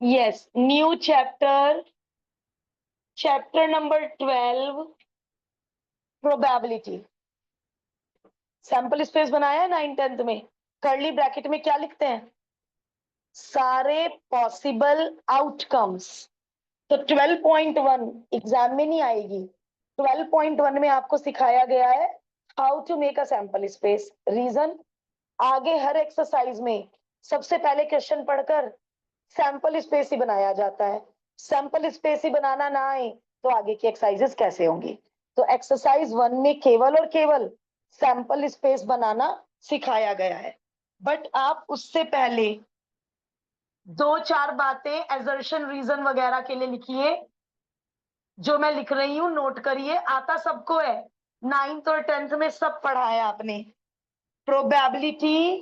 Yes, new chapter, chapter number 12, probability. Sample space बनाया है 9th-10th में। कर्ली ब्रैकेट में क्या लिखते हैं? सारे पॉसिबल आउटकम्स। तो 12.1 एग्जाम में नहीं आएगी। 12.1 में आपको सिखाया गया है how to make a sample space. Reason, आगे हर एक्सरसाइज में सबसे पहले क्वेश्चन पढ़कर सैंपल स्पेस ही बनाया जाता है। सैंपल स्पेस ही बनाना ना आए तो आगे की एक्सरसाइजेस कैसे होंगी? तो एक्सरसाइज 1 में केवल और केवल सैंपल स्पेस बनाना सिखाया गया है। बट आप उससे पहले 2-4 बातें एजर्शन रीजन वगैरह के लिए लिखिए। जो मैं लिख रही हूं नोट करिए, आता सबको है। 9th और 10th में सब पढ़ा है आपने। Probability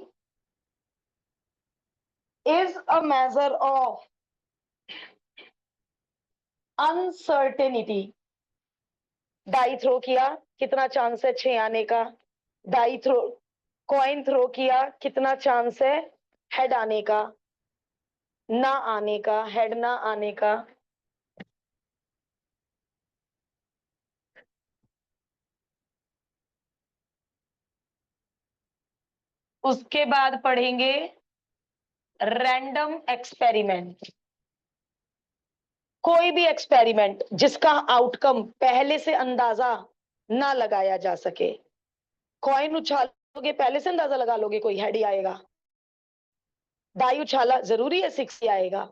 is a measure of uncertainty. Die throw किया, कितना चांस है 6 आने का? डाई थ्रो, कॉइन थ्रो किया, कितना चांस है हेड आने का, ना आने का, हेड ना आने का? उसके बाद पढ़ेंगे रैंडम एक्सपेरिमेंट। कोई भी एक्सपेरिमेंट जिसका आउटकम पहले से अंदाजा ना लगाया जा सके। कॉइन उछालोगे, पहले से अंदाजा लगा लोगे कोई हेड ही आएगा? डाई उछाला, जरूरी है 6 ही आएगा?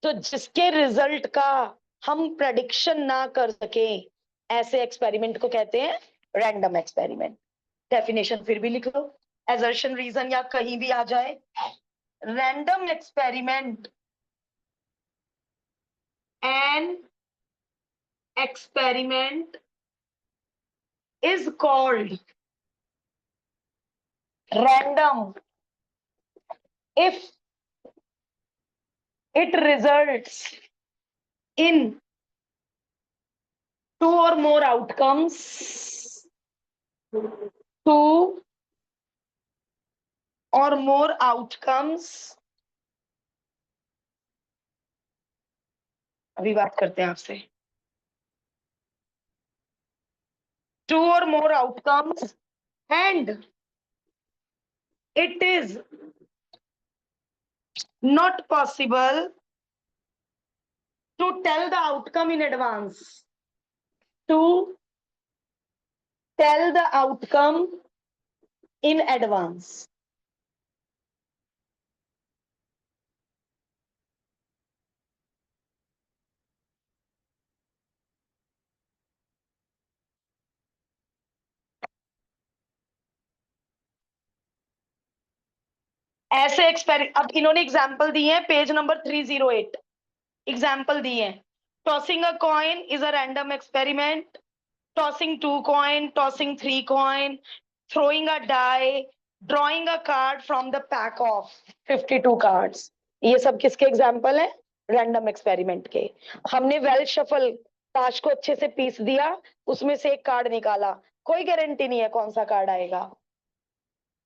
तो जिसके रिजल्ट का हम प्रेडिक्शन ना कर सके, ऐसे एक्सपेरिमेंट को कहते हैं रैंडम एक्सपेरिमेंट। डेफिनेशन फिर भी लिख लो, एजर्शन रीजन या कहीं भी आ जाए। Random experiment, an experiment is called random if it results in 2 or more outcomes, 2 or more outcomes। अभी बात करते हैं आपसे। 2 or more outcomes and it is not possible to tell the outcome in advance. To tell the outcome in advance। ऐसे अब इन्होंने example दिए हैं पेज नंबर 308। एग्जाम्पल दिए हैं, tossing a coin is a random experiment, tossing 2 coin, tossing 3 coin, throwing a die, drawing a card from the pack of 52 cards। ये सब किसके एग्जाम्पल है? रैंडम एक्सपेरिमेंट के। हमने वेल शफल ताश को अच्छे से पीस दिया, उसमें से एक कार्ड निकाला, कोई गारंटी नहीं है कौन सा कार्ड आएगा।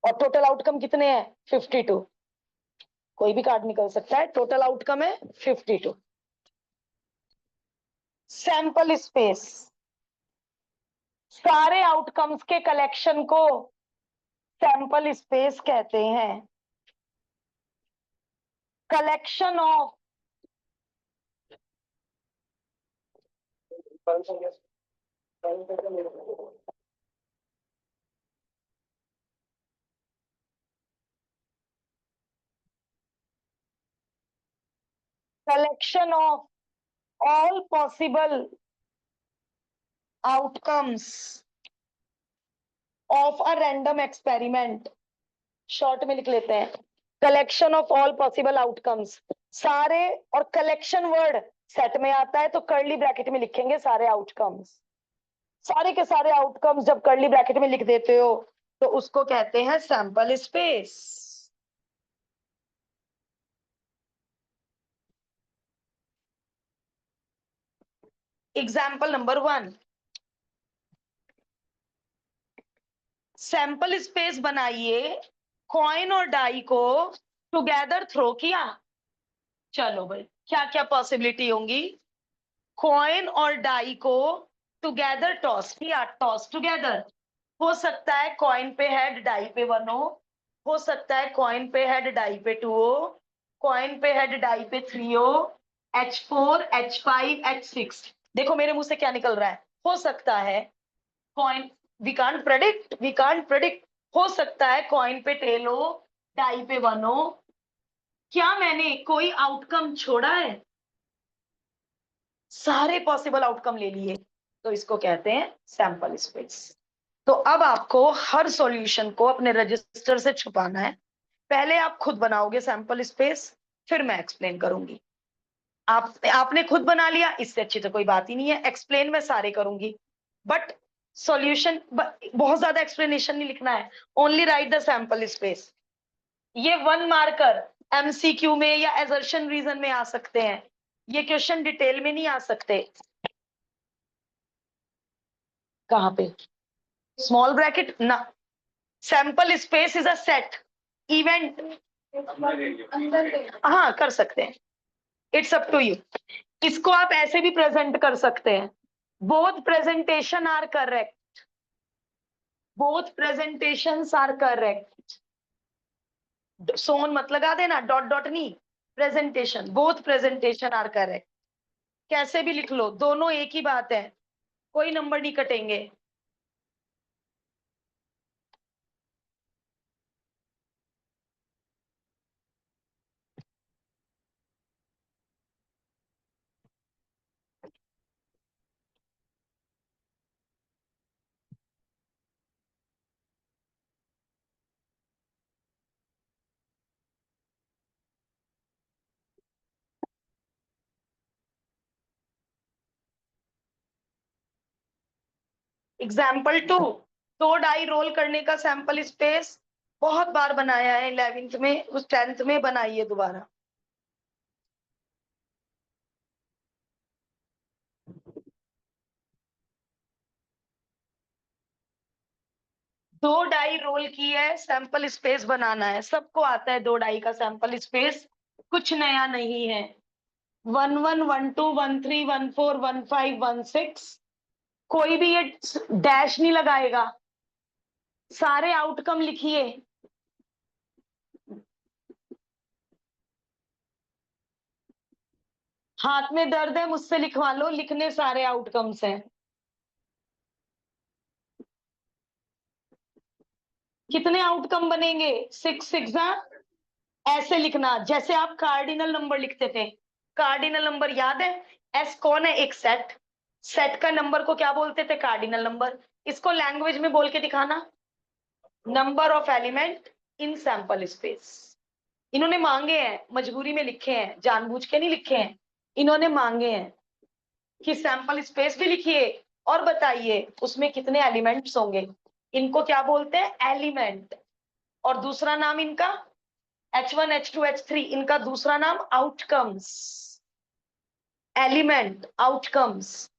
और टोटल आउटकम कितने हैं? 52। कोई भी कार्ड निकल सकता है, टोटल आउटकम है 52। सैंपल स्पेस, सारे आउटकम्स के कलेक्शन को सैंपल स्पेस कहते हैं। Collection of collection of all possible outcomes of a random experiment। Short में लिख लेते हैं, collection of all possible outcomes. सारे, और कलेक्शन वर्ड सेट में आता है तो कर्ली ब्रैकेट में लिखेंगे सारे आउटकम्स। सारे के सारे आउटकम्स जब कर्ली ब्रैकेट में लिख देते हो तो उसको कहते हैं sample space. Example number 1, sample space बनाइए, कॉइन और डाई को टुगेदर थ्रो किया। चलो भाई, क्या क्या पॉसिबिलिटी होंगी? कॉइन और डाई को टुगेदर टॉस किया, टॉस टुगेदर। हो सकता है कॉइन पे हेड डाई पे 1 हो सकता है कॉइन पे हेड डाई पे 2 हो, कॉइन पे हेड डाई पे 3 हो, H4 H5 H6। देखो मेरे मुंह से क्या निकल रहा है, हो सकता है कॉइन, वी कांट प्रेडिक्ट। हो सकता है कॉइन पे टेल हो, डाई पे 1 हो। क्या मैंने कोई आउटकम छोड़ा है? सारे पॉसिबल आउटकम ले लिए, तो इसको कहते हैं सैंपल स्पेस। तो अब आपको हर सॉल्यूशन को अपने रजिस्टर से छुपाना है। पहले आप खुद बनाओगे सैंपल स्पेस, फिर मैं एक्सप्लेन करूंगी। आपने खुद बना लिया, इससे अच्छी तो कोई बात ही नहीं है, एक्सप्लेन मैं सारे करूंगी। बट सॉल्यूशन बहुत ज्यादा एक्सप्लेनेशन नहीं लिखना है, only right the sample space. ये 1 मार्कर एमसीक्यू में या एजर्शन रीजन में आ सकते हैं, ये क्वेश्चन डिटेल में नहीं आ सकते। कहां पे? स्मॉल ब्रैकेट ना, sample space is a set event. हाँ कर सकते हैं, इट्स अप टू यू। इसको आप ऐसे भी प्रेजेंट कर सकते हैं, both presentation are correct, both presentation are correct. सोन मत लगा देना, डॉट डॉट नहीं, presentation, both presentation are correct. कैसे भी लिख लो, दोनों एक ही बात है, कोई नंबर नहीं कटेंगे। एग्जाम्पल 2, 2 डाई रोल करने का सैंपल स्पेस बहुत बार बनाया है, 11th में, उस 10th में बनाइए दोबारा। दो डाई रोल की है, सैंपल स्पेस बनाना है, सबको आता है 2 डाई का सैंपल स्पेस, कुछ नया नहीं है। 1 1 1 2 1 3 1 4 1 5 1 6, कोई भी ये डैश नहीं लगाएगा, सारे आउटकम लिखिए। हाथ में दर्द है मुझसे लिखवा लो, लिखने सारे आउटकम्स हैं। कितने आउटकम बनेंगे? 6 6 ऐसे लिखना जैसे आप कार्डिनल नंबर लिखते थे। कार्डिनल नंबर याद है? एस कौन है? एक सेट, सेट का नंबर को क्या बोलते थे? Cardinal number. इसको लैंग्वेज में बोल के दिखाना, number of element in sample space. इन्होंने मांगे हैं, मजबूरी में लिखे हैं, जानबूझ के नहीं लिखे हैं, इन्होंने मांगे हैं कि सैंपल स्पेस भी लिखिए और बताइए उसमें कितने एलिमेंट्स होंगे। इनको क्या बोलते हैं? एलिमेंट। और दूसरा नाम इनका H1 H2 H3, इनका दूसरा नाम आउटकम्स। एलिमेंट, आउटकम्स,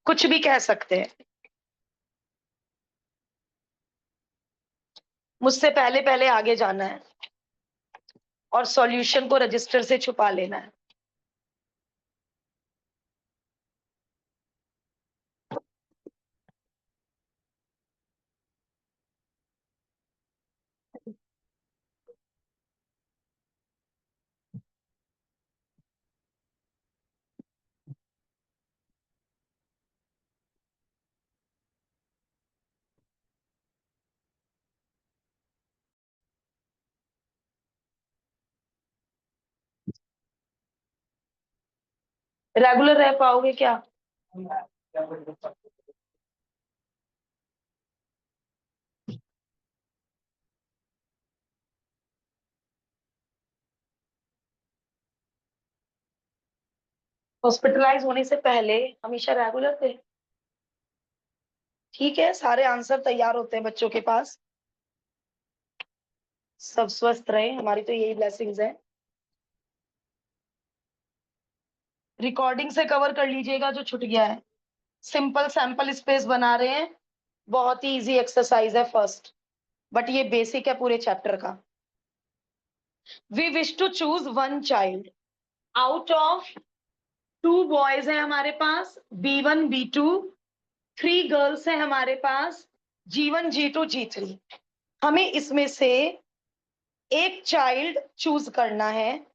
कुछ भी कह सकते हैं। मुझसे पहले पहले आगे जाना है और सॉल्यूशन को रजिस्टर से छुपा लेना है। रेगुलर रह पाओगे क्या? हॉस्पिटलाइज होने से पहले हमेशा रेगुलर थे। ठीक है, सारे आंसर तैयार होते हैं बच्चों के पास। सब स्वस्थ रहे, हमारी तो यही ब्लेसिंग्स है। रिकॉर्डिंग से कवर कर लीजिएगा जो छूट गया है। सिंपल सैंपल स्पेस बना रहे हैं, बहुत ही इजी एक्सरसाइज है फर्स्ट, बट ये बेसिक है पूरे चैप्टर का। We wish to choose one child, out of 2 boys है हमारे पास, B1 B2, 3 गर्ल्स है हमारे पास, G1 G2 G3। हमें इसमें से एक चाइल्ड चूज करना है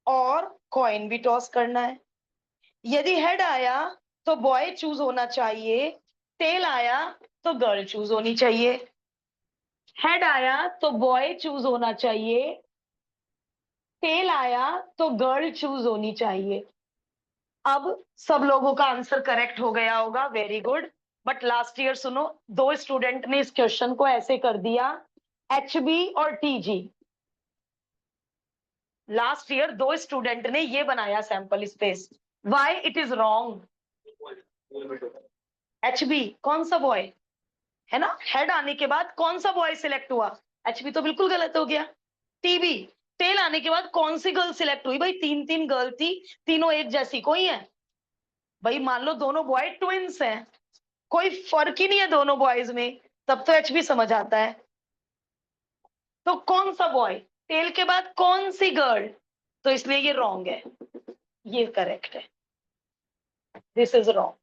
और कॉइन भी टॉस करना है। यदि हेड आया तो बॉय चूज होना चाहिए, टेल आया तो गर्ल चूज होनी चाहिए। हेड आया तो बॉय चूज होना चाहिए, टेल आया तो गर्ल चूज होनी चाहिए। अब सब लोगों का आंसर करेक्ट हो गया होगा, very good. But last year सुनो, 2 स्टूडेंट ने इस क्वेश्चन को ऐसे कर दिया, HB और TG। लास्ट ईयर 2 स्टूडेंट ने ये बनाया sample space. Why it is wrong? HB कौन सा बॉय है ना, हेड आने के बाद कौन सा बॉय सिलेक्ट हुआ? HB तो बिल्कुल गलत हो गया। TB टेल आने के बाद कौन सी गर्ल सिलेक्ट हुई? भाई 3 गर्ल थी, तीनों एक जैसी कोई है? भाई मान लो दोनों बॉय ट्विंस हैं, कोई फर्क ही नहीं है दोनों बॉयज में, तब तो HB समझ आता है। तो कौन सा बॉय, टेल के बाद कौन सी गर्ल? तो इसलिए ये रॉन्ग है, ये करेक्ट है, this is wrong.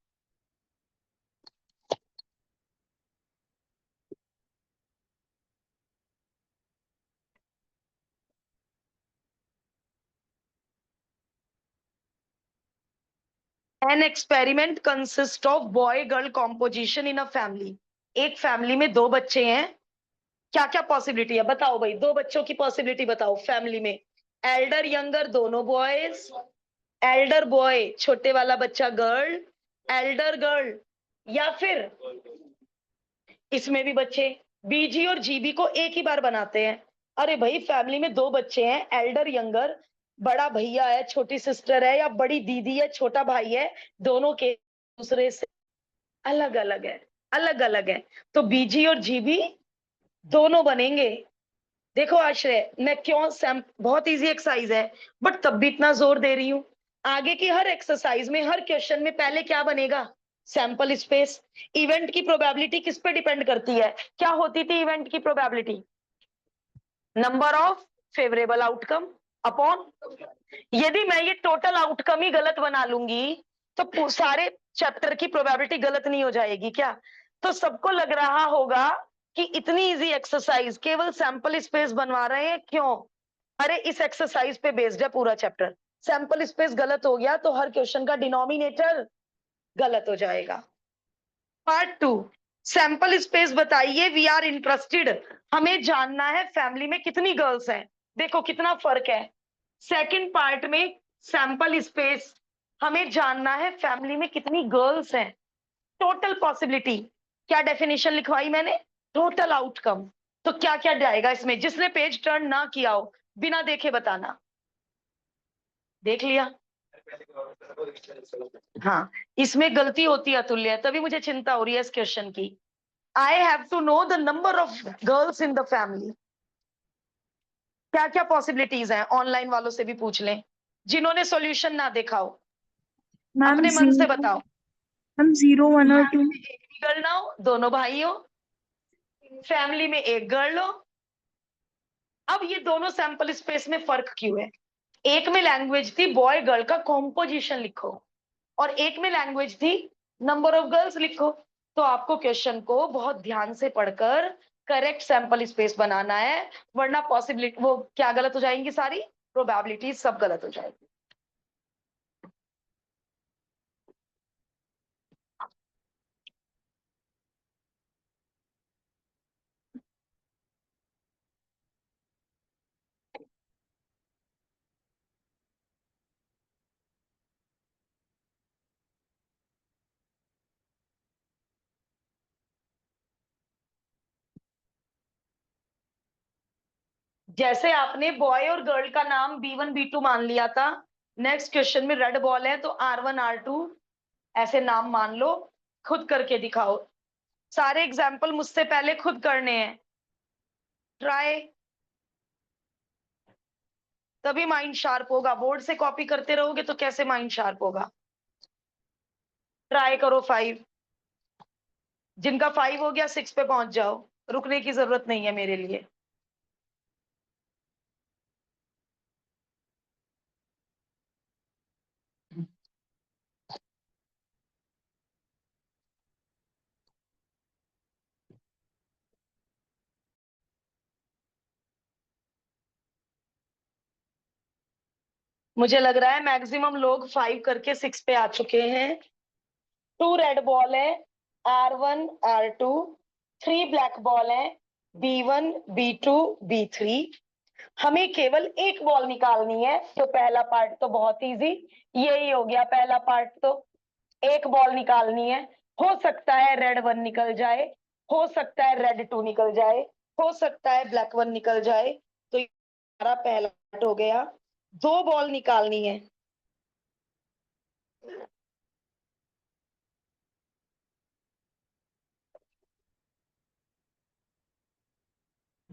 An experiment consist of boy girl composition in a family. एक फैमिली में 2 बच्चे हैं, क्या क्या पॉसिबिलिटी है बताओ भाई, 2 बच्चों की पॉसिबिलिटी बताओ फैमिली में। एल्डर यंगर दोनों बॉयज, एल्डर बॉय छोटे वाला बच्चा गर्ल, एल्डर गर्ल, या फिर इसमें भी बच्चे। BG और GB को एक ही बार बनाते हैं। अरे भाई फैमिली में 2 बच्चे हैं, एल्डर यंगर, बड़ा भैया है छोटी सिस्टर है, या बड़ी दीदी है छोटा भाई है, दोनों के दूसरे से अलग अलग है, अलग अलग है। तो BG और GB दोनों बनेंगे। देखो आश्रय, मैं क्यों बहुत इजी एक्सरसाइज है, बट तब भी इतना जोर दे रही हूं। आगे की हर एक्सरसाइज में, हर क्वेश्चन में पहले क्या बनेगा? Sample space. इवेंट की प्रोबेबिलिटी किस पे डिपेंड करती है? क्या होती थी इवेंट की probability? Number of favourable outcome upon, यदि मैं ये टोटल आउटकम ही गलत बना लूंगी तो सारे चैप्टर की प्रोबेबिलिटी गलत नहीं हो जाएगी क्या? तो सबको लग रहा होगा कि इतनी इजी एक्सरसाइज केवल सैंपल स्पेस बनवा रहे हैं, क्यों? अरे इस एक्सरसाइज पे बेस्ड है पूरा चैप्टर। सैंपल स्पेस गलत हो गया तो हर क्वेश्चन का डिनोमिनेटर गलत हो जाएगा। पार्ट 2, सैंपल स्पेस बताइए, वी आर इंटरेस्टेड, हमें जानना है फैमिली में कितनी गर्ल्स हैं। देखो कितना फर्क है। सेकंड पार्ट में सैंपल स्पेस, हमें जानना है फैमिली में कितनी गर्ल्स हैं। टोटल पॉसिबिलिटी, क्या डेफिनेशन लिखवाई मैंने? Total outcome. तो क्या क्या जाएगा इसमें? जिसने पेज टर्न ना किया हो बिना देखे बताना। देख लिया? हाँ, इसमें गलती होती है अतुल्य, तभी मुझे चिंता हो रही है इस क्वेश्चन की। I have to know the number of girls in the family. क्या क्या पॉसिबिलिटीज हैं, ऑनलाइन वालों से भी पूछ लें, जिन्होंने सॉल्यूशन ना देखा हो मैम अपने मन से बताओ। मैम 0 1 और 2। फैमिली में एक भी गर्ल ना हो, दोनों भाई हो, फैमिली में एक गर्ल हो। अब ये दोनों सैंपल स्पेस में फर्क क्यों है? एक में लैंग्वेज थी बॉय गर्ल का कॉम्पोजिशन लिखो, और एक में लैंग्वेज थी नंबर ऑफ गर्ल्स लिखो। तो आपको क्वेश्चन को बहुत ध्यान से पढ़कर करेक्ट सैंपल स्पेस बनाना है, वरना पॉसिबिलिटी वो क्या गलत हो जाएंगी, सारी प्रोबेबिलिटीज सब गलत हो जाएगी। जैसे आपने बॉय और गर्ल का नाम B1 B2 मान लिया था, नेक्स्ट क्वेश्चन में रेड बॉल है तो R1 R2 ऐसे नाम मान लो, खुद करके दिखाओ। सारे एग्जाम्पल मुझसे पहले खुद करने हैं, ट्राई, तभी माइंड शार्प होगा। बोर्ड से कॉपी करते रहोगे तो कैसे माइंड शार्प होगा? ट्राई करो 5, जिनका 5 हो गया 6 पे पहुंच जाओ, रुकने की जरूरत नहीं है मेरे लिए। मुझे लग रहा है मैक्सिमम लोग 5 करके 6 पे आ चुके हैं। 2 रेड बॉल है, R1 R2, 3 ब्लैक बॉल है, B1 B2 B3। हमें केवल एक बॉल निकालनी है, तो पहला पार्ट तो बहुत इजी, यही हो गया पहला पार्ट। तो एक बॉल निकालनी है, हो सकता है रेड 1 निकल जाए, हो सकता है रेड 2 निकल जाए, हो सकता है ब्लैक 1 निकल जाए। तो ये हमारा पहला पार्ट हो गया। 2 बॉल निकालनी है,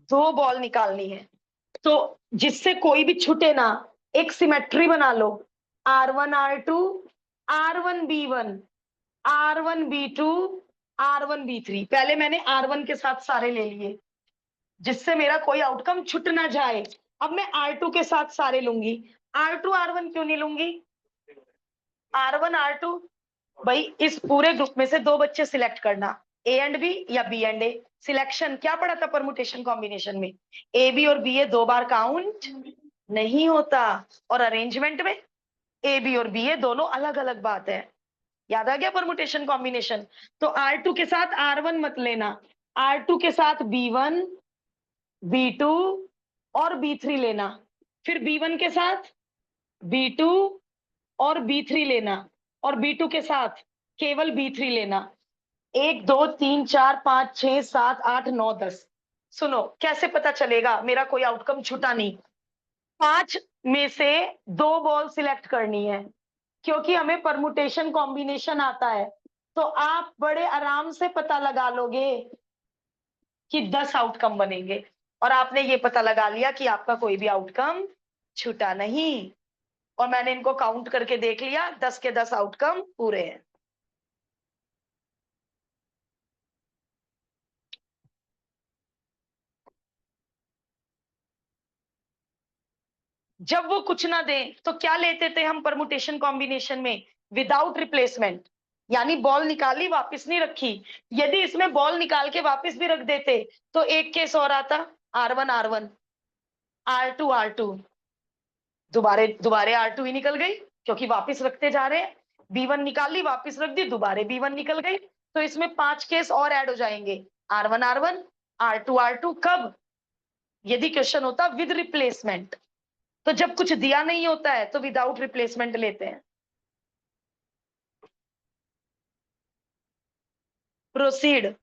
दो बॉल निकालनी है, तो जिससे कोई भी छूटे ना, एक सिमेट्री बना लो। R1 R2, R1 B1, R1 B2, R1 B3। पहले मैंने R1 के साथ सारे ले लिए, जिससे मेरा कोई आउटकम छुट ना जाए। अब मैं R2 के साथ सारे लूंगी। R2 R1 क्यों नहीं लूंगी? R1 R2, भाई इस पूरे ग्रुप में से 2 बच्चे सिलेक्ट करना, ए एंड बी या बी एंड ए। सिलेक्शन क्या पढ़ा था परमुटेशन कॉम्बिनेशन में? ए बी और बी ए 2 बार काउंट नहीं होता, और अरेंजमेंट में ए बी और बी ए दोनों अलग अलग बात है। याद आ गया परमुटेशन कॉम्बिनेशन? तो R2 के साथ R1 मत लेना, R2 के साथ B1 B2 और B3 लेना, फिर B1 के साथ B2 और B3 लेना, और B2 के साथ केवल B3 लेना। 1 2 3 4 5 6 7 8 9 10। सुनो, कैसे पता चलेगा मेरा कोई आउटकम छूटा नहीं? 5 में से 2 बॉल सिलेक्ट करनी है, क्योंकि हमें परमुटेशन कॉम्बिनेशन आता है। तो आप बड़े आराम से पता लगा लोगे कि 10 आउटकम बनेंगे, और आपने ये पता लगा लिया कि आपका कोई भी आउटकम छूटा नहीं। और मैंने इनको काउंट करके देख लिया, 10 के 10 आउटकम पूरे हैं। जब वो कुछ ना दें तो क्या लेते थे हम परमुटेशन कॉम्बिनेशन में? विदाउट रिप्लेसमेंट, यानी बॉल निकाली वापस नहीं रखी। यदि इसमें बॉल निकाल के वापस भी रख देते तो एक केस और आता, R1 R1, R2 R2, दोबारे दोबारे R2 ही निकल गई, क्योंकि वापस रखते जा रहे हैं। B1 निकाल ली, वापस रख दी, दोबारे B1 निकल गई। तो इसमें 5 केस और ऐड हो जाएंगे, R1 R1, R2 R2। कब? यदि क्वेश्चन होता विद रिप्लेसमेंट। तो जब कुछ दिया नहीं होता है तो विदाउट रिप्लेसमेंट लेते हैं। प्रोसीड।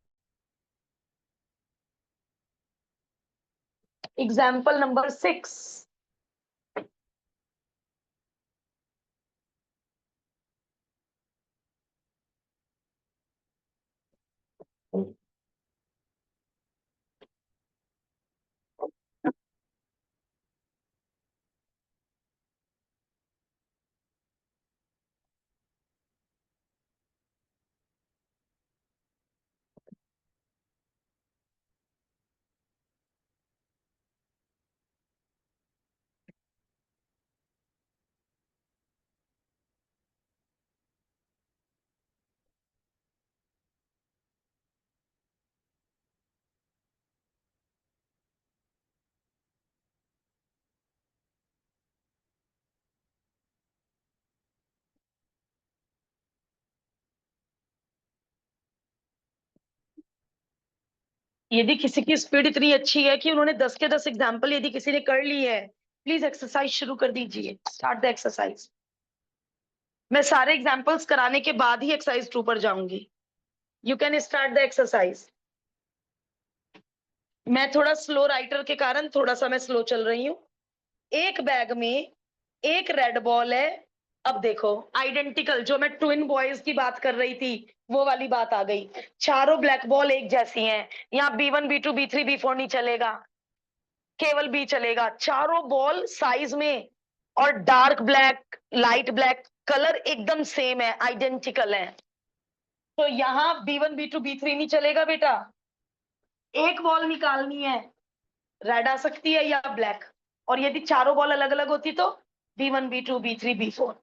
Example number 6। यदि किसी की स्पीड इतनी अच्छी है कि उन्होंने 10 के 10 एग्जाम्पल यदि किसी ने कर ली है, प्लीज एक्सरसाइज शुरू कर दीजिए। Start the exercise. मैं सारे एग्जाम्पल्स कराने के बाद ही एक्सरसाइज 2 पर जाऊंगी। You can start the exercise. मैं थोड़ा स्लो राइटर के कारण थोड़ा सा मैं स्लो चल रही हूँ। एक बैग में एक रेड बॉल है। अब देखो, आइडेंटिकल, जो मैं ट्विन बॉयज की बात कर रही थी वो वाली बात आ गई। चारों ब्लैक बॉल एक जैसी हैं, यहाँ B1 B2 B3 B4 नहीं चलेगा, केवल बी चलेगा। चारों बॉल साइज में और dark black light black colour एकदम सेम है, आइडेंटिकल है। तो यहाँ B1 B2 B3 नहीं चलेगा बेटा। एक बॉल निकालनी है, रेड आ सकती है या ब्लैक, और यदि चारों बॉल अलग अलग होती तो B1 B2 B3 B4।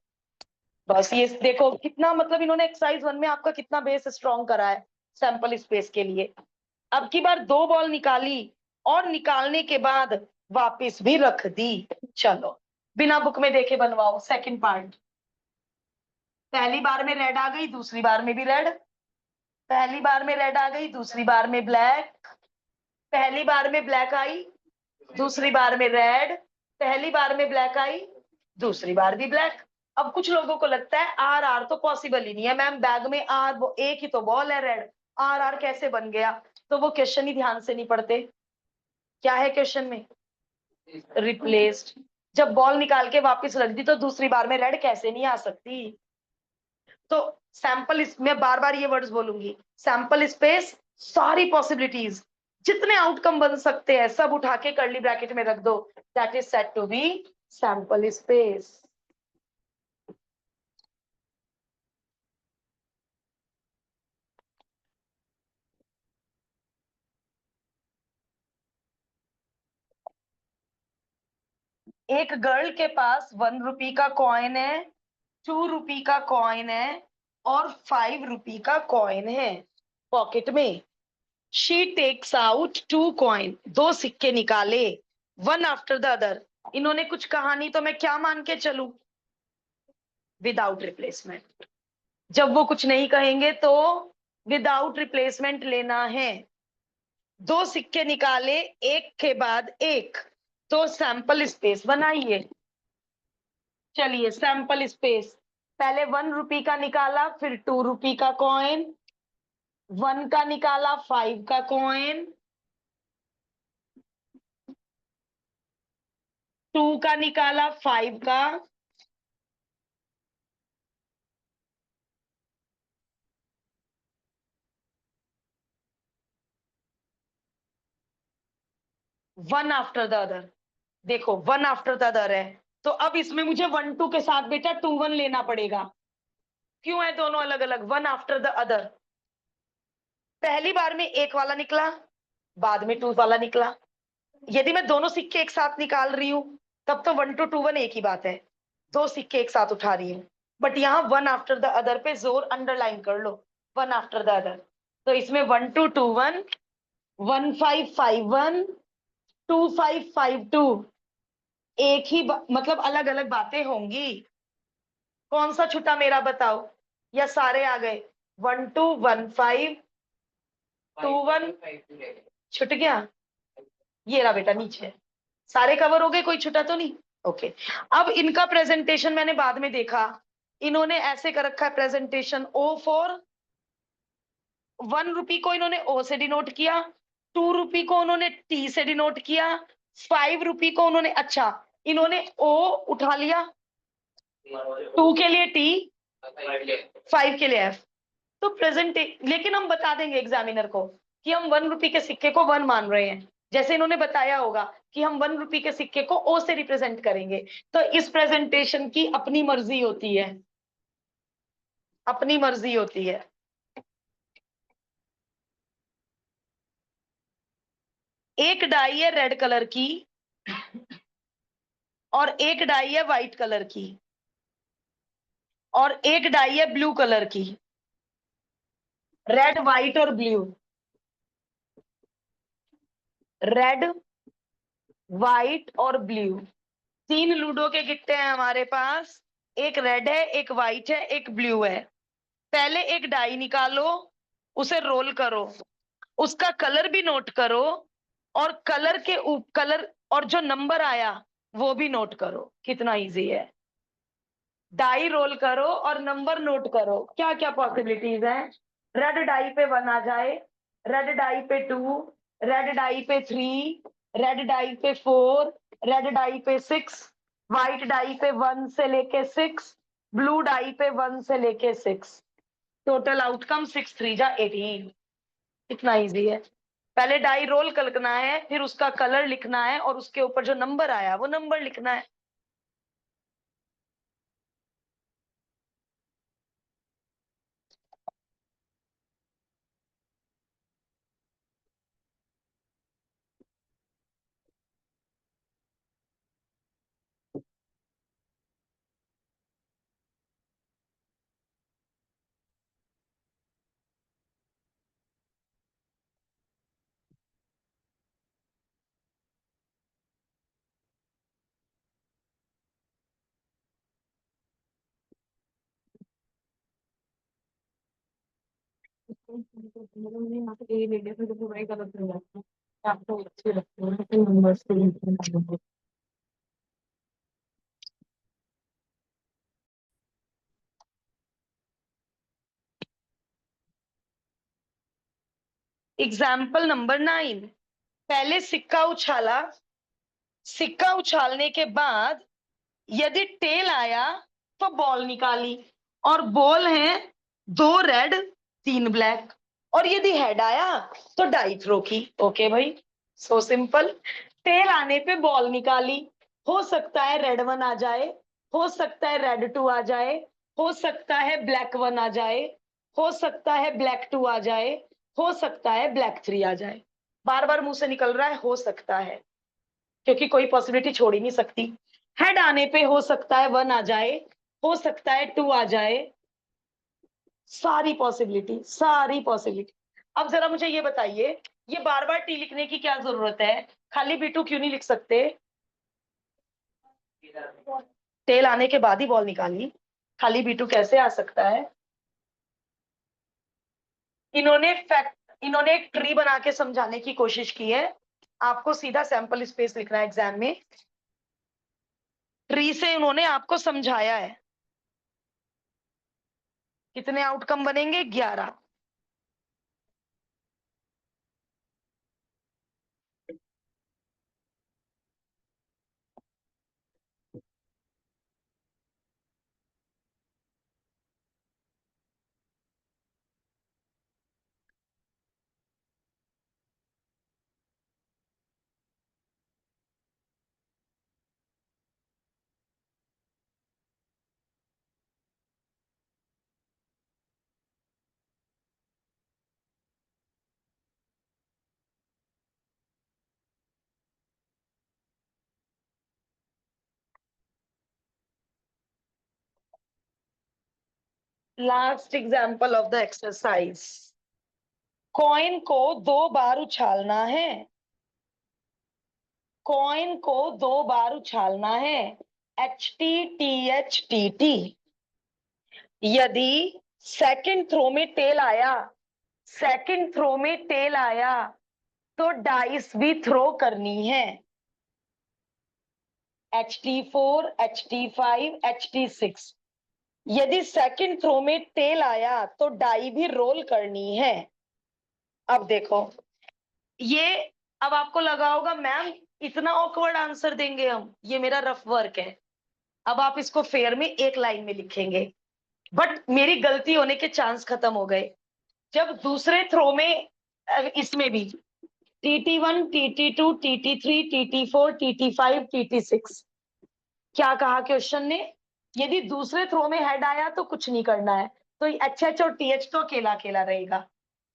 बस ये देखो कितना, मतलब इन्होंने एक्सरसाइज 1 में आपका कितना बेस स्ट्रॉन्ग करा है सैंपल स्पेस के लिए। अब की बार 2 बॉल निकाली और निकालने के बाद वापस भी रख दी। चलो, बिना बुक में देखे बनवाओ। सेकंड पार्ट, पहली बार में रेड आ गई, दूसरी बार में भी रेड। पहली बार में रेड आ गई, दूसरी बार में ब्लैक। पहली बार में ब्लैक आई, दूसरी बार में रेड। पहली बार में ब्लैक आई, दूसरी बार भी ब्लैक। अब कुछ लोगों को लगता है आर आर तो पॉसिबल ही नहीं है मैम, बैग में आर वो एक ही तो बॉल है रेड, आर आर कैसे बन गया? तो वो क्वेश्चन ही ध्यान से नहीं पढ़ते। क्या है क्वेश्चन में? रिप्लेस्ड। जब बॉल निकाल के वापस रख दी तो दूसरी बार में रेड कैसे नहीं आ सकती? तो सैंपल, मैं बार बार ये वर्ड्स बोलूंगी, सैंपल स्पेस, सारी पॉसिबिलिटीज, जितने आउटकम बन सकते हैं सब उठा के कर्ली ब्रैकेट में रख दो, that is said to be sample space. एक गर्ल के पास 1 रुपी का कॉइन है, 2 रुपी का कॉइन है और 5 रुपी का कॉइन है पॉकेट में। शी टेक्स आउट 2 कॉइन, 2 सिक्के निकाले, वन आफ्टर द अदर। इन्होंने कुछ कहा नहीं तो मैं क्या मान के चलूं? Without replacement. जब वो कुछ नहीं कहेंगे तो विदाउट रिप्लेसमेंट लेना है। 2 सिक्के निकाले, एक के बाद एक, तो सैंपल स्पेस बनाइए। चलिए सैंपल स्पेस, पहले 1 रुपी का निकाला, फिर 2 रुपी का कॉइन, 1 का निकाला, 5 का कॉइन, 2 का निकाला, 5 का, वन आफ्टर द अदर। देखो वन आफ्टर द अदर है, तो अब इसमें मुझे 1 2 के साथ बेटा 2 1 लेना पड़ेगा। क्यों है दोनों अलग अलग? One after the other. पहली बार में एक वाला निकला, बाद में 2 वाला निकला। यदि मैं दोनों सिक्के एक साथ निकाल रही हूं तब तो 1 2 2 1 एक ही बात है, 2 सिक्के एक साथ उठा रही हूं। बट यहाँ वन आफ्टर द अदर पे जोर अंडरलाइन कर लो, वन आफ्टर द अदर। तो इसमें 1 2 2 1, 1 5 5 1, 2 5 5 2, एक ही मतलब अलग अलग बातें होंगी। कौन सा छुटा मेरा बताओ, या सारे आ गए? 1 2 1 5 2 1 छुट गया। ये रहा बेटा नीचे, सारे कवर हो गए, कोई छुटा तो नहीं? ओके। अब इनका प्रेजेंटेशन मैंने बाद में देखा, इन्होंने ऐसे कर रखा है प्रेजेंटेशन, ओ फॉर 1 रुपी को इन्होंने ओ से डिनोट किया, 2 रुपी को उन्होंने टी से डिनोट किया, 5 रुपी को उन्होंने, अच्छा इन्होंने ओ उठा लिया, 2 के लिए टी, 5 के लिए एफ। तो प्रेजेंट, लेकिन हम बता देंगे एग्जामिनर को कि हम 1 रुपी के सिक्के को 1 मान रहे हैं, जैसे इन्होंने बताया होगा कि हम 1 रुपी के सिक्के को ओ से रिप्रेजेंट करेंगे। तो इस प्रेजेंटेशन की अपनी मर्जी होती है, अपनी मर्जी होती है। एक डाई है रेड कलर की और एक डाई है व्हाइट कलर की और एक डाई है ब्लू कलर की। रेड व्हाइट और ब्लू, रेड व्हाइट और ब्लू, 3 लूडो के गिट्टे हैं हमारे पास, एक रेड है, एक व्हाइट है, एक ब्लू है। पहले एक डाई निकालो, उसे रोल करो, उसका कलर भी नोट करो और कलर के कलर और जो नंबर आया वो भी नोट करो। कितना इजी है, डाई रोल करो और नंबर नोट करो। क्या क्या पॉसिबिलिटीज है? रेड डाई पे 1 आ जाए, रेड डाई पे 2, रेड डाई पे 3, रेड डाई पे 4, रेड डाई पे 6, व्हाइट डाई पे 1 से लेके 6, ब्लू डाई पे 1 से लेके 6। टोटल आउटकम 6 3 जा 18। इतना इजी है। पहले डाई रोल करना है, फिर उसका कलर लिखना है और उसके ऊपर जो नंबर आया वो नंबर लिखना है। एग्जाम्पल नंबर 9, पहले सिक्का उछाला, सिक्का उछालने के बाद यदि टेल आया तो बॉल निकाली, और बॉल है 2 रेड 3 ब्लैक, और यदि हेड आया तो डाई थ्रो की। ओके भाई, सो सिंपल। टेल आने पे बॉल निकाली, हो सकता है रेड 1 आ जाए, हो सकता है रेड 2 आ जाए, हो सकता है ब्लैक 1 आ जाए, हो सकता है ब्लैक 2 आ जाए, हो सकता है ब्लैक 3 आ जाए। बार बार मुंह से निकल रहा है हो सकता है, क्योंकि कोई पॉसिबिलिटी छोड़ ही नहीं सकती। हेड आने पे हो सकता है 1 आ जाए, हो सकता है 2 आ जाए, सारी पॉसिबिलिटी, सारी पॉसिबिलिटी। अब जरा मुझे ये बताइए, ये बार बार टी लिखने की क्या जरूरत है? खाली B2 क्यों नहीं लिख सकते? टेल आने के बाद ही बॉल निकाली, खाली B2 कैसे आ सकता है? इन्होंने एक ट्री बना के समझाने की कोशिश की है। आपको सीधा सैंपल स्पेस लिखना है एग्जाम में। ट्री से उन्होंने आपको समझाया है। कितने आउटकम बनेंगे? 11। Last example of the exercise. Coin को 2 बार उछालना है, कॉइन को 2 बार उछालना है, HTTHTT। यदि सेकंड थ्रो में टेल आया, सेकंड थ्रो में टेल आया तो डाइस भी थ्रो करनी है, HT4 HT5 HT6। यदि सेकंड थ्रो में टेल आया तो डाई भी रोल करनी है। अब देखो ये, अब आपको लगा होगा मैम इतना ऑकवर्ड आंसर देंगे हम, ये मेरा रफ वर्क है। अब आप इसको फेयर में एक लाइन में लिखेंगे, बट मेरी गलती होने के चांस खत्म हो गए। जब दूसरे थ्रो में इसमें भी TT1 TT2 TT3 TT4 TT5 TT6, क्या कहा क्वेश्चन ने? यदि दूसरे थ्रो में हेड आया तो कुछ नहीं करना है, तो HH और TH तो अकेला अकेला रहेगा,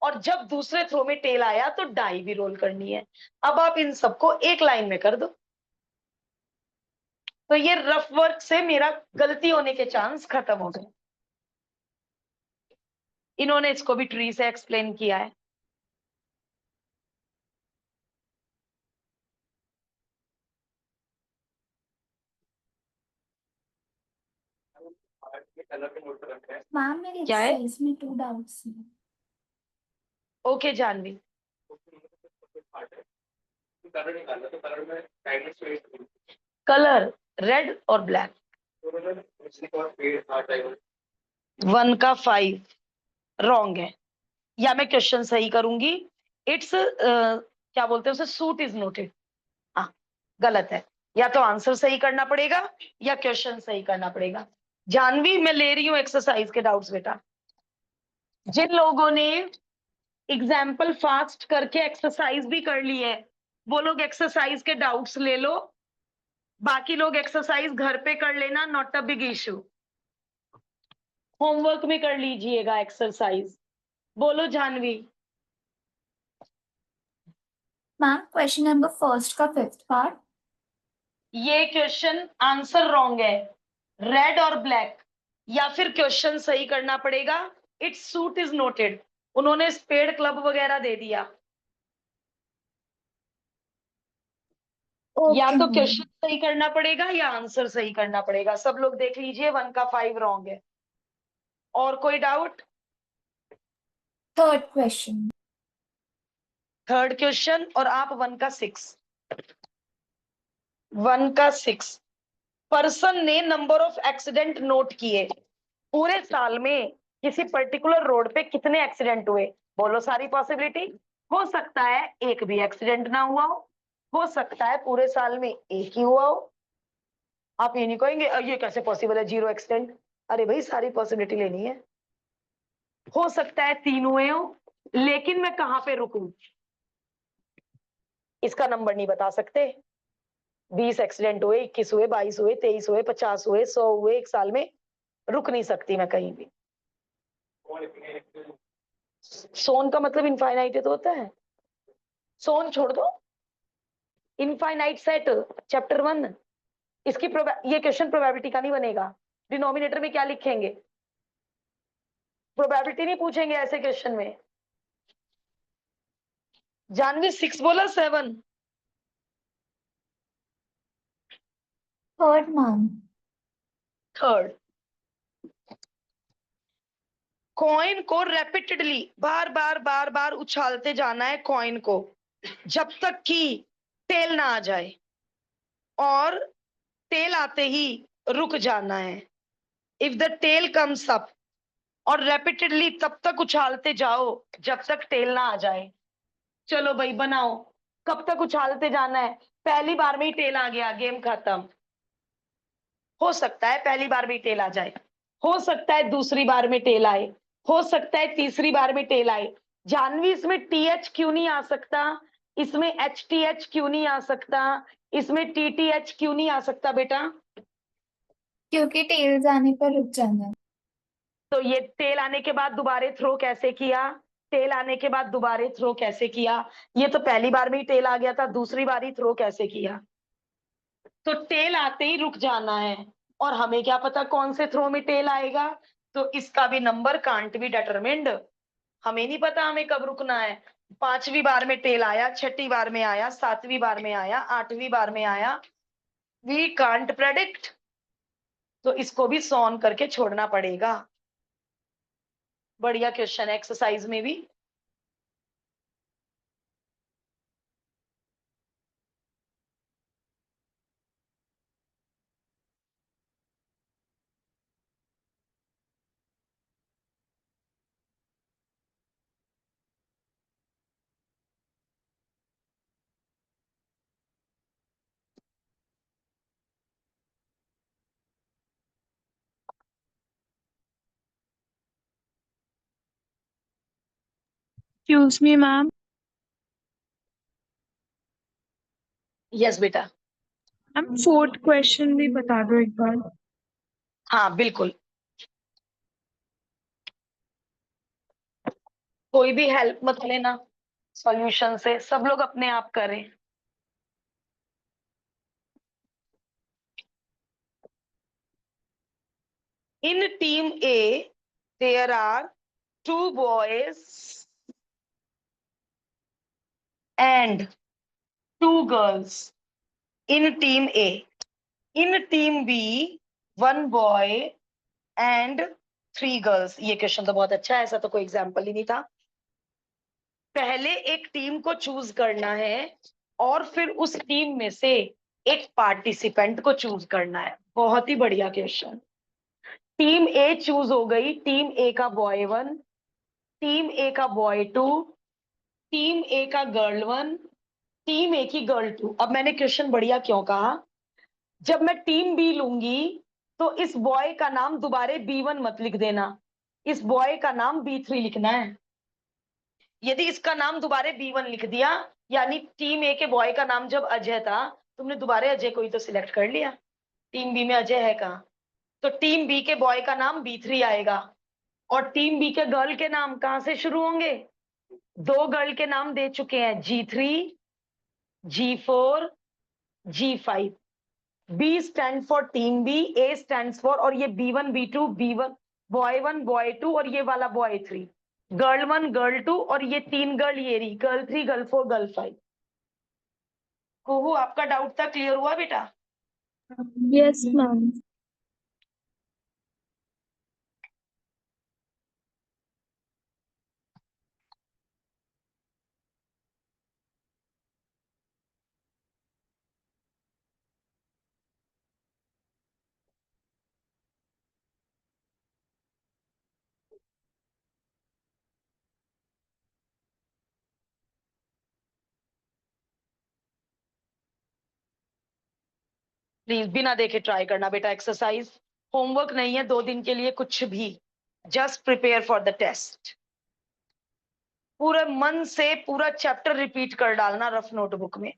और जब दूसरे थ्रो में टेल आया तो डाई भी रोल करनी है। अब आप इन सबको एक लाइन में कर दो, तो ये रफ वर्क से मेरा गलती होने के चांस खत्म हो गए। इन्होंने इसको भी ट्री से एक्सप्लेन किया है। मैम मेरे क्या है? एक्सरसाइज में 2 डाउट्स हैं। ओके जानवी। कलर रेड और ब्लैक, 1 का 5 रॉन्ग है, या मैं क्वेश्चन सही करूंगी। इट्स क्या बोलते हैं उसे, सूट इज नोटेड। हाँ गलत है, या तो आंसर सही करना पड़ेगा या क्वेश्चन सही करना पड़ेगा। जानवी मैं ले रही हूँ एक्सरसाइज के डाउट्स बेटा। जिन लोगों ने एग्जाम्पल फास्ट करके एक्सरसाइज भी कर ली है वो लोग एक्सरसाइज के डाउट्स ले लो, बाकी लोग एक्सरसाइज घर पे कर लेना, not a big issue. Homework में कर लीजिएगा एक्सरसाइज। बोलो Janvi. Ma'am question number first का 5th पार्ट। ये क्वेश्चन आंसर रॉन्ग है, रेड और ब्लैक, या फिर क्वेश्चन सही करना पड़ेगा। इट्स सूट इज नोटेड, उन्होंने स्पेड क्लब वगैरह दे दिया, या ओके तो मैम। क्वेश्चन सही करना पड़ेगा या आंसर सही करना पड़ेगा। सब लोग देख लीजिए, 1 का 5 रॉन्ग है। और कोई doubt? Third question. Third question और आप 1 का 6। 1 का 6 पर्सन ने नंबर ऑफ एक्सीडेंट नोट किए। पूरे साल में किसी पर्टिकुलर रोड पे कितने एक्सीडेंट हुए? बोलो सारी पॉसिबिलिटी। हो सकता है एक भी एक्सीडेंट ना हुआ हो सकता है पूरे साल में एक ही हुआ हो। आप ये नहीं कहेंगे ये कैसे पॉसिबल है 0 एक्सीडेंट। अरे भाई सारी पॉसिबिलिटी लेनी है। हो सकता है 3 हुए हो, लेकिन मैं कहां पे रुकूं? इसका नंबर नहीं बता सकते। 20 एक्सीडेंट हुए, 21 हुए, 22 हुए, 23 हुए, 50 हुए, 100 हुए, एक साल में रुक नहीं सकती मैं कहीं भी। सोन का मतलब इनफाइनाइट तो होता है। सोन छोड़ दो। Infinite set chapter 1। इसकी ये क्वेश्चन प्रोबेबिलिटी का नहीं बनेगा। डिनोमिनेटर में क्या लिखेंगे? प्रोबेबिलिटी नहीं पूछेंगे ऐसे क्वेश्चन में। जानवी 6 बोला 7? Third, ma'am. थर्ड। कॉइन को रेपिटेडली बार बार बार बार उछालते जाना है कॉइन को जब तक कि टेल ना आ जाए, और टेल आते ही रुक जाना है। If the tail comes up, और रेपिटेडली तब तक उछालते जाओ जब तक टेल ना आ जाए। चलो भाई बनाओ। कब तक उछालते जाना है? पहली बार में ही टेल आ गया, गेम खत्म। हो सकता है पहली बार में टेल आ जाए, हो सकता है दूसरी बार में टेल आए, हो सकता है तीसरी बार में टेल आए। जानवी इसमें TH क्यों नहीं आ सकता? इसमें HTH क्यों नहीं आ सकता? इसमें TTH क्यों नहीं आ सकता बेटा? क्योंकि टेल जाने पर रुक जाना है। तो ये टेल आने के बाद दोबारे थ्रो कैसे किया? टेल आने के बाद दोबारे थ्रो कैसे किया? ये तो पहली बार में ही टेल आ गया था, दूसरी बार ही थ्रो कैसे किया? तो टेल आते ही रुक जाना है, और हमें क्या पता कौन से थ्रो में टेल आएगा? तो इसका भी नंबर कांट बी डिटरमिन्ड। हमें नहीं पता हमें कब रुकना है। 5वीं बार में टेल आया, 6ठी बार में आया, 7वीं बार में आया, 8वीं बार में आया, वी कांट प्रेडिक्ट। तो इसको भी सॉन करके छोड़ना पड़ेगा। बढ़िया क्वेश्चन है एक्सरसाइज में भी। Excuse me, ma'am. यस बेटा। मैम फोर्थ क्वेश्चन भी बता दो एक बार। हाँ बिल्कुल। कोई भी हेल्प मत लेना सॉल्यूशन से, सब लोग अपने आप करें। In team A, there are 2 boys and 2 girls. In team A. In team B, 1 boy and 3 girls. ये क्वेश्चन तो बहुत अच्छा है, ऐसा तो कोई एग्जाम्पल ही नहीं था। पहले एक टीम को चूज करना है और फिर उस टीम में से एक पार्टिसिपेंट को चूज करना है। बहुत ही बढ़िया क्वेश्चन। टीम ए चूज हो गई। टीम ए का बॉय 1, टीम ए का बॉय 2, टीम ए का गर्ल 1, टीम ए की गर्ल 2। अब मैंने क्वेश्चन बढ़िया क्यों कहा? जब मैं टीम बी लूंगी तो इस बॉय का नाम दोबारे B1 मत लिख देना, इस बॉय का नाम B3 लिखना है। यदि इसका नाम दोबारे B1 लिख दिया, यानी टीम ए के बॉय का नाम जब अजय था, तुमने दोबारे अजय को ही तो सिलेक्ट कर लिया। टीम बी में अजय है कहाँ? तो टीम बी के बॉय का नाम B3 आएगा, और टीम बी के गर्ल के नाम कहां से शुरू होंगे? 2 गर्ल के नाम दे चुके हैं, G3, G4, G5। B stand for team B, A stand for, और ये B1 B2 B1 boy 1 boy 2 और ये वाला बॉय 3, गर्ल 1 गर्ल 2, और ये 3 गर्ल ये रही गर्ल 3 गर्ल 4 गर्ल 5। कुहू आपका डाउट था, क्लियर हुआ बेटा? Yes ma'am. प्लीज बिना देखे ट्राई करना बेटा। एक्सरसाइज होमवर्क नहीं है 2 दिन के लिए कुछ भी, just prepare for the test. पूरे मन से पूरा चैप्टर रिपीट कर डालना रफ नोटबुक में।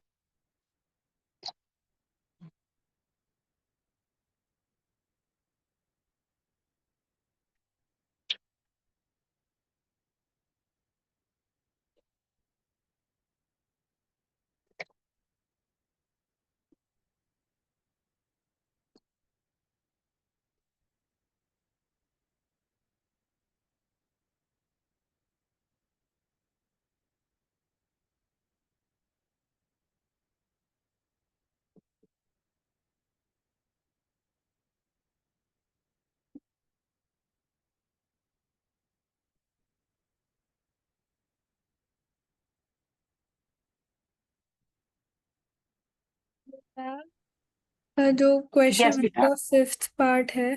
जो क्वेश्चन यस बेटा। का फिफ्थ पार्ट है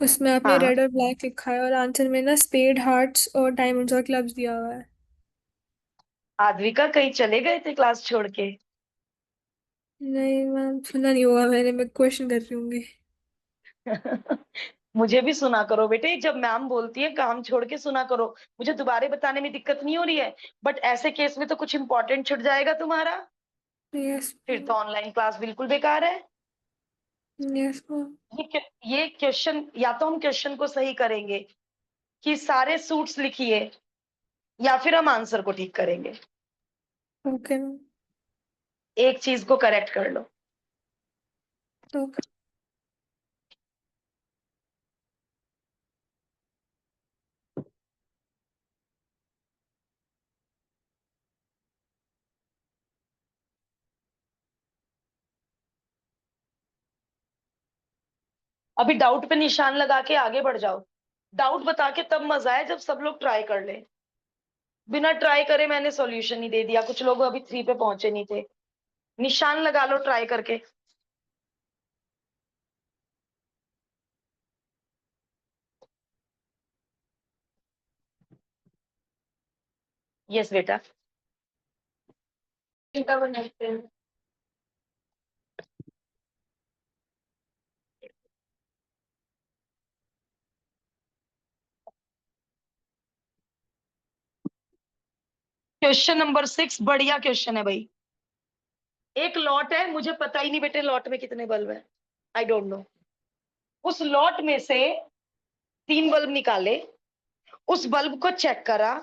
उसमें आपने हाँ रेड और ब्लैक लिखा है और आंसर में ना स्पेड हार्ट्स और डायमंड्स और क्लब्स दिया हुआ है। आद्विका कहीं चले गए थे क्लास छोड़ के? नहीं मैम, सुना नहीं होगा मैंने, मैं क्वेश्चन कर रही हूँ। मुझे भी सुना करो बेटे, जब मैम बोलती है काम छोड़ के सुना करो। मुझे दोबारा बताने में दिक्कत नहीं हो रही है, बट ऐसे केस में तो कुछ इंपॉर्टेंट छूट जाएगा तुम्हारा। यस फिर तो ऑनलाइन क्लास बिल्कुल बेकार है। Yes ma'am. ये क्वेश्चन, या तो हम क्वेश्चन को सही करेंगे कि सारे सूट्स लिखिए, या फिर हम आंसर को ठीक करेंगे। Okay ma'am. एक चीज को करेक्ट कर लो। ओके। अभी डाउट पे निशान लगा के आगे बढ़ जाओ। डाउट बता के तब मजा है जब सब लोग ट्राई कर ले। बिना ट्राई करे मैंने सॉल्यूशन ही दे दिया, कुछ लोग अभी 3 पे पहुंचे नहीं थे। निशान लगा लो ट्राई करके। यस बेटा। क्वेश्चन नंबर 6 बढ़िया क्वेश्चन है भाई। एक लॉट है, मुझे पता ही नहीं बेटे लॉट में कितने बल्ब है, आई डोंट नो। उस लॉट में से 3 बल्ब निकाले, उस बल्ब को चेक करा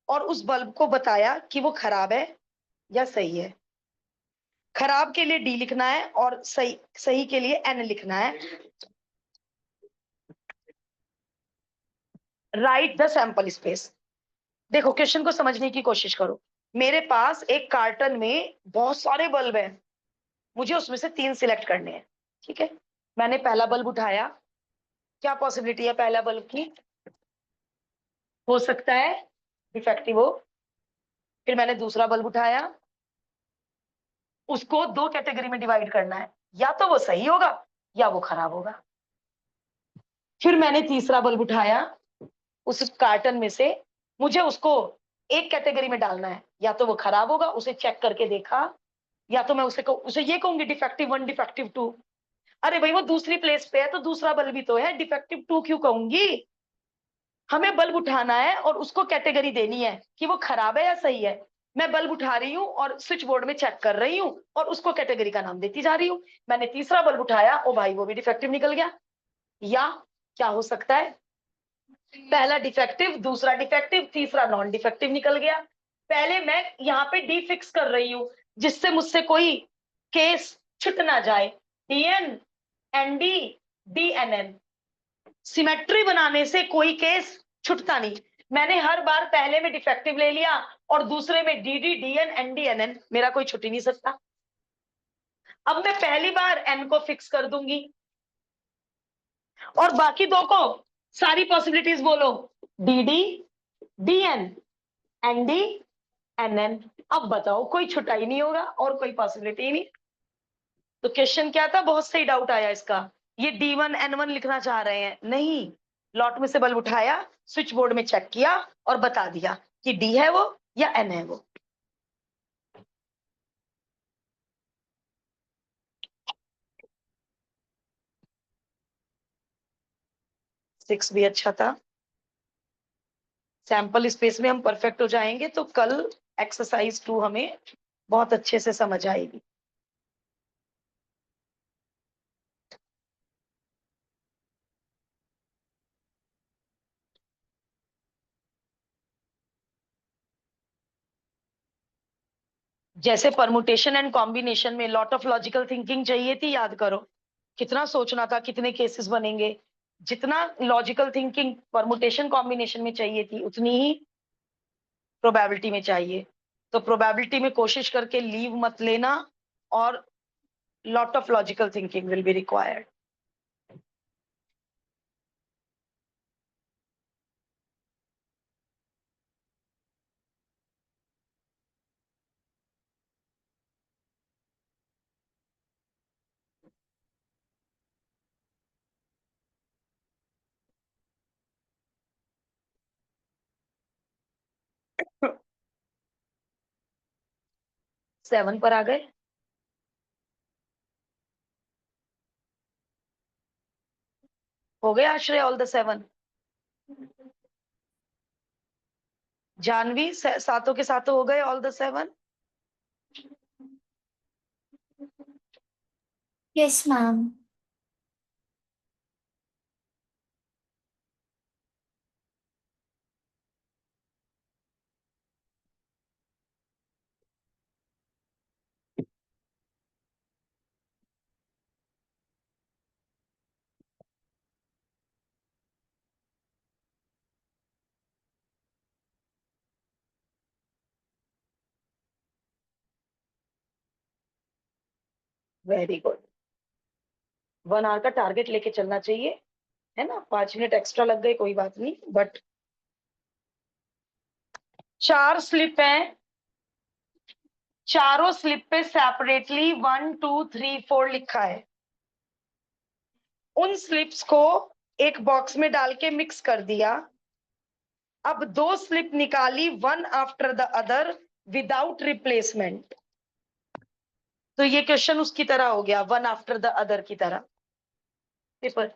और उस बल्ब को बताया कि वो खराब है या सही है। खराब के लिए डी लिखना है और सही सही के लिए एन लिखना है। Right the sample space. देखो क्वेश्चन को समझने की कोशिश करो। मेरे पास एक कार्टन में बहुत सारे बल्ब हैं, मुझे उसमें से 3 सिलेक्ट करने हैं। ठीक है, मैंने पहला बल्ब उठाया। क्या पॉसिबिलिटी है पहला बल्ब की? हो सकता है डिफेक्टिव हो। फिर मैंने दूसरा बल्ब उठाया, उसको 2 कैटेगरी में डिवाइड करना है, या तो वो सही होगा या वो खराब होगा। फिर मैंने तीसरा बल्ब उठाया, उस कार्टन में से मुझे उसको एक कैटेगरी में डालना है, या तो वो खराब होगा, उसे चेक करके देखा, या तो मैं उसे ये कहूंगी डिफेक्टिव 1 डिफेक्टिव 2। अरे भाई वो दूसरी प्लेस पे है तो दूसरा बल्ब भी तो है, डिफेक्टिव 2 क्यों कहूंगी? हमें बल्ब उठाना है और उसको कैटेगरी देनी है कि वो खराब है या सही है। मैं बल्ब उठा रही हूँ और स्विच बोर्ड में चेक कर रही हूँ और उसको कैटेगरी का नाम देती जा रही हूँ। मैंने तीसरा बल्ब उठाया, ओ भाई वो भी डिफेक्टिव निकल गया। या क्या हो सकता है, पहला डिफेक्टिव, दूसरा डिफेक्टिव, तीसरा नॉन डिफेक्टिव निकल गया। पहले मैं यहाँ पे डी फिक्स कर रही हूँ जिससे मुझसे कोई केस छूट ना जाए। डीएन एनडी डीएनएन, सिमेट्री बनाने से कोई केस छूटता नहीं। मैंने हर बार पहले में डिफेक्टिव ले लिया और दूसरे में डीडी डीएन एनडीएनएन, मेरा कोई छुट ही नहीं सकता। अब मैं पहली बार एन को फिक्स कर दूंगी और बाकी 2 को सारी पॉसिबिलिटीज बोलो, डीडी डीएन एनडी एनएन। अब बताओ कोई छुटा ही नहीं होगा और कोई पॉसिबिलिटी ही नहीं। तो क्वेश्चन क्या था, बहुत सही डाउट आया इसका। ये D1 N1 लिखना चाह रहे हैं, नहीं। लॉट में से बल्ब उठाया, स्विच बोर्ड में चेक किया और बता दिया कि डी है वो या एन है वो। 6 भी अच्छा था। सैंपल स्पेस में हम परफेक्ट हो जाएंगे तो कल एक्सरसाइज 2 हमें बहुत अच्छे से समझ आएगी। जैसे परमुटेशन एंड कॉम्बिनेशन में लॉट ऑफ लॉजिकल थिंकिंग चाहिए थी, याद करो कितना सोचना था, कितने केसेस बनेंगे। जितना लॉजिकल थिंकिंग परमुटेशन कॉम्बिनेशन में चाहिए थी उतनी ही प्रोबेबिलिटी में चाहिए। तो प्रोबेबिलिटी में कोशिश करके लीव मत लेना, और lot of logical thinking will be required. Seven पर आ गए। हो गया आश्रय ऑल द 7? जानवी सातों के सातों हो गए all the 7? Yes, ma'am. Very good. 1 hour का टारगेट लेके चलना चाहिए, है ना। 5 मिनट एक्स्ट्रा लग गए कोई बात नहीं, बट 4 स्लिप हैं, चारों स्लिप पे सेपरेटली 1 2 3 4 लिखा है। उन स्लिप्स को एक बॉक्स में डाल के मिक्स कर दिया। अब 2 स्लिप निकाली, one after the other without replacement. तो ये क्वेश्चन उसकी तरह हो गया, वन आफ्टर द अदर की तरह। पेपर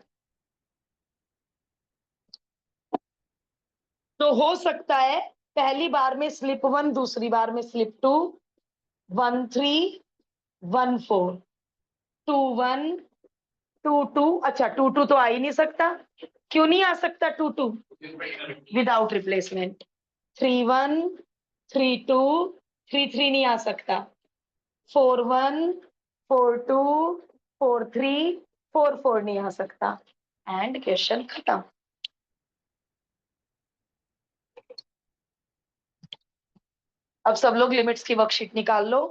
तो हो सकता है पहली बार में स्लिप 1, दूसरी बार में स्लिप 2, 1 3 1 4, 2 1 2 2। अच्छा 2 2 तो आ ही नहीं सकता। क्यों नहीं आ सकता 2 2? Without replacement. 3 1 3 2 3 3 नहीं आ सकता। 4 1 4 2 4 3 4 4 नहीं आ सकता। एंड क्वेश्चन खत्म। अब सब लोग लिमिट्स की वर्कशीट निकाल लो।